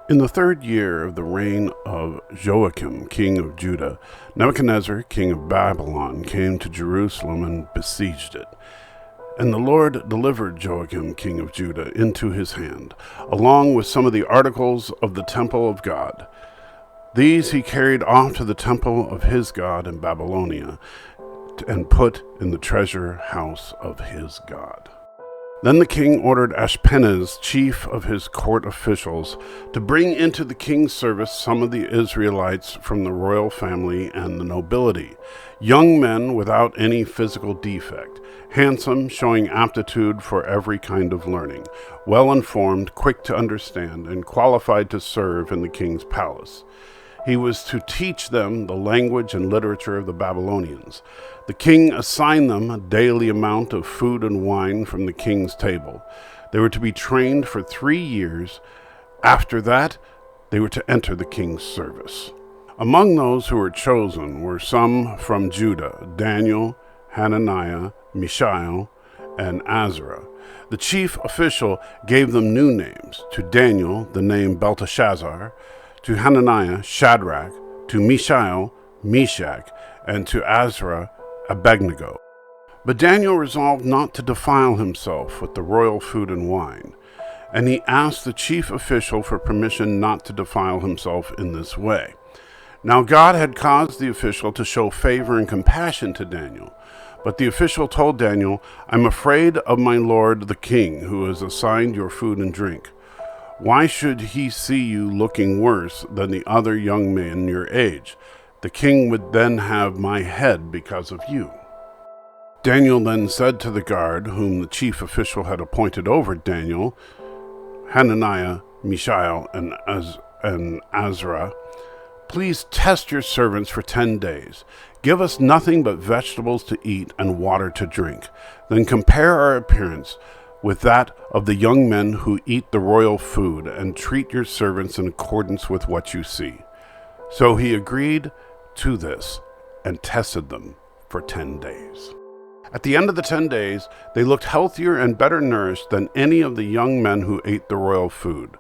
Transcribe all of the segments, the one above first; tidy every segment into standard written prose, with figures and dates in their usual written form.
In the 3rd year of the reign of Joachim, king of Judah, Nebuchadnezzar, king of Babylon, came to Jerusalem and besieged it. And the Lord delivered Joachim, king of Judah, into his hand, along with some of the articles of the temple of God. These he carried off to the temple of his God in Babylonia, and put in the treasure house of his God. Then the king ordered Ashpenaz, chief of his court officials, to bring into the king's service some of the Israelites from the royal family and the nobility, young men without any physical defect, handsome, showing aptitude for every kind of learning, well-informed, quick to understand, and qualified to serve in the king's palace. He was to teach them the language and literature of the Babylonians. The king assigned them a daily amount of food and wine from the king's table. They were to be trained for 3 years. After that, they were to enter the king's service. Among those who were chosen were some from Judah: Daniel, Hananiah, Mishael, and Azariah. The chief official gave them new names. To Daniel, the name Belteshazzar; to Hananiah, Shadrach; to Mishael, Meshach; and to Azariah, Abednego. But Daniel resolved not to defile himself with the royal food and wine, and he asked the chief official for permission not to defile himself in this way. Now God had caused the official to show favor and compassion to Daniel. But the official told Daniel, "I'm afraid of my lord the king, who has assigned your food and drink. Why should he see you looking worse than the other young men your age? The king would then have my head because of you." Daniel then said to the guard, whom the chief official had appointed over Daniel, Hananiah, Mishael, and Azariah, "Please test your servants for 10 days. Give us nothing but vegetables to eat and water to drink. Then compare our appearance with that of the young men who eat the royal food, and treat your servants in accordance with what you see." So he agreed to this and tested them for 10 days. At the end of the 10 days, they looked healthier and better nourished than any of the young men who ate the royal food.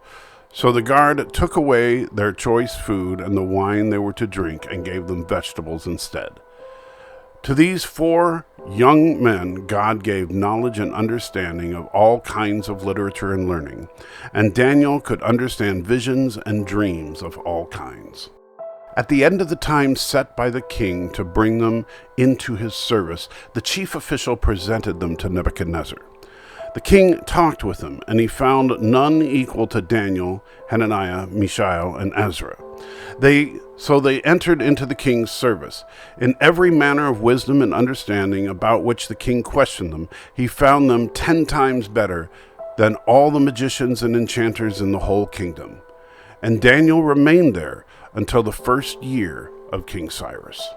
So the guard took away their choice food and the wine they were to drink, and gave them vegetables instead. To these 4 young men God gave knowledge and understanding of all kinds of literature and learning, and Daniel could understand visions and dreams of all kinds. At the end of the time set by the king to bring them into his service, the chief official presented them to Nebuchadnezzar. The king talked with them, and he found none equal to Daniel, Hananiah, Mishael, and Azariah. So they entered into the king's service. In every manner of wisdom and understanding about which the king questioned them, he found them 10 times better than all the magicians and enchanters in the whole kingdom. And Daniel remained there until the 1st year of King Cyrus.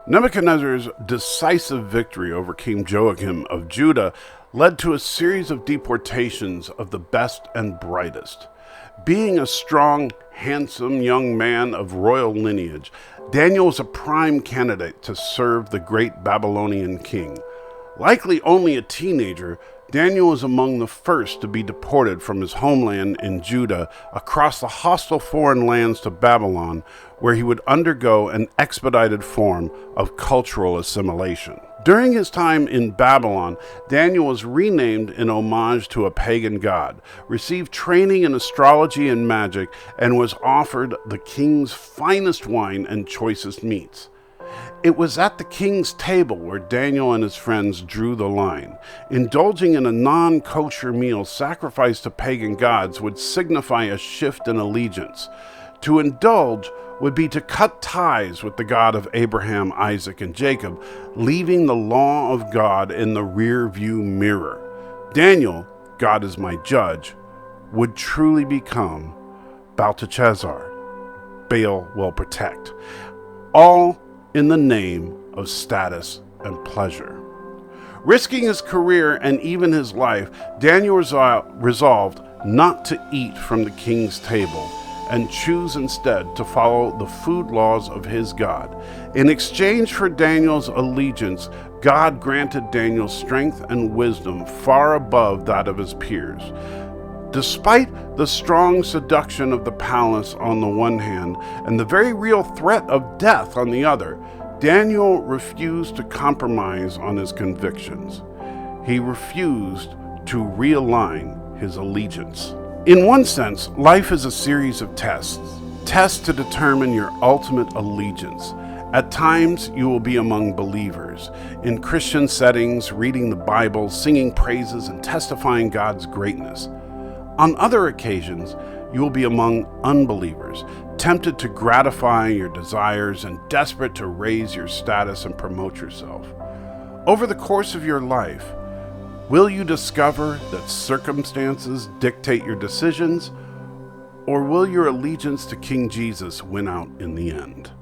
Nebuchadnezzar's decisive victory over King Joachim of Judah led to a series of deportations of the best and brightest. Being a strong, handsome young man of royal lineage, Daniel was a prime candidate to serve the great Babylonian king. Likely only a teenager, Daniel was among the first to be deported from his homeland in Judah across the hostile foreign lands to Babylon, where he would undergo an expedited form of cultural assimilation. During his time in Babylon, Daniel was renamed in homage to a pagan god, received training in astrology and magic, and was offered the king's finest wine and choicest meats. It was at the king's table where Daniel and his friends drew the line. Indulging in a non-kosher meal sacrificed to pagan gods would signify a shift in allegiance. To indulge would be to cut ties with the God of Abraham, Isaac, and Jacob, leaving the law of God in the rear-view mirror. Daniel, God is my judge, would truly become Belteshazzar, Baal will protect, all in the name of status and pleasure. Risking his career and even his life, Daniel resolved not to eat from the king's table, and choose instead to follow the food laws of his God. In exchange for Daniel's allegiance, God granted Daniel strength and wisdom far above that of his peers. Despite the strong seduction of the palace on the one hand and the very real threat of death on the other, Daniel refused to compromise on his convictions. He refused to realign his allegiance. In one sense, life is a series of tests to determine your ultimate allegiance. At times, you will be among believers, in Christian settings, reading the Bible, singing praises, and testifying God's greatness. On other occasions, you will be among unbelievers, tempted to gratify your desires and desperate to raise your status and promote yourself. Over the course of your life, will you discover that circumstances dictate your decisions, or will your allegiance to King Jesus win out in the end?